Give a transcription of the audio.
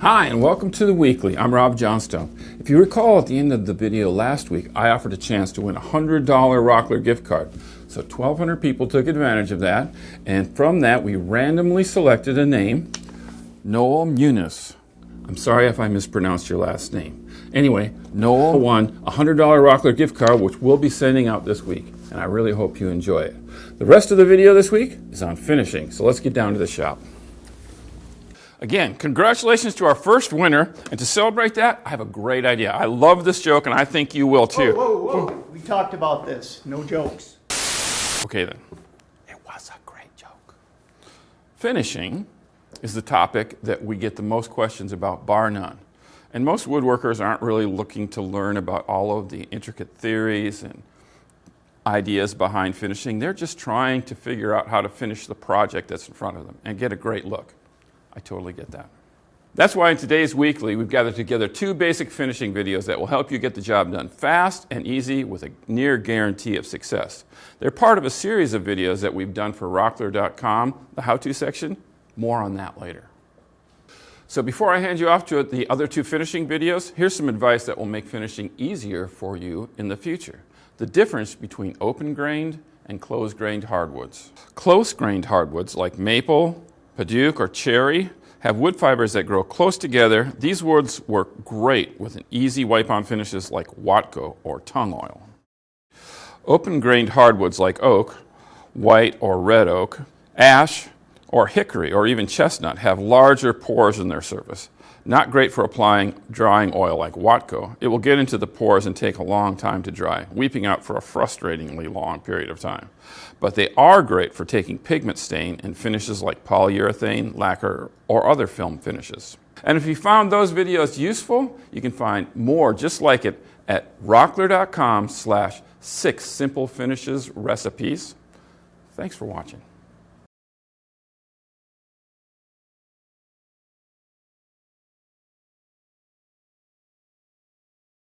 Hi, and welcome to the Weekly. I'm Rob Johnstone. If you recall at the end of the video last week, I offered a chance to win a $100 Rockler gift card. So 1,200 people took advantage of that, and from that we randomly selected a name, Noel Muniz. I'm sorry if I mispronounced your last name. Anyway, Noel won a $100 Rockler gift card, which we'll be sending out this week, and I really hope you enjoy it. The rest of the video this week is on finishing, so let's get down to the shop. Again, congratulations to our first winner, and to celebrate that, I have a great idea. I love this joke, and I think you will too. Whoa. We talked about this. No jokes. Okay then. It was a great joke. Finishing is the topic that we get the most questions about, bar none. And most woodworkers aren't really looking to learn about all of the intricate theories and ideas behind finishing. They're just trying to figure out how to finish the project that's in front of them and get a great look. I totally get that. That's why in today's Weekly, we've gathered together 2 basic finishing videos that will help you get the job done fast and easy with a near guarantee of success. They're part of a series of videos that we've done for Rockler.com, the how-to section. More on that later. So before I hand you off to the other 2 finishing videos, here's some advice that will make finishing easier for you in the future. The difference between open-grained and close-grained hardwoods. Close-grained hardwoods like maple, Padauk, or cherry have wood fibers that grow close together. These woods work great with an easy wipe-on finishes like Watco or tung oil. Open-grained hardwoods like oak, white or red oak, ash, or hickory, or even chestnut have larger pores in their surface. Not great for applying drying oil like Watco. It will get into the pores and take a long time to dry, weeping out for a frustratingly long period of time. But they are great for taking pigment stain in finishes like polyurethane, lacquer, or other film finishes. And if you found those videos useful, you can find more just like it at rockler.com/6 simple finishes recipes. Thanks for watching.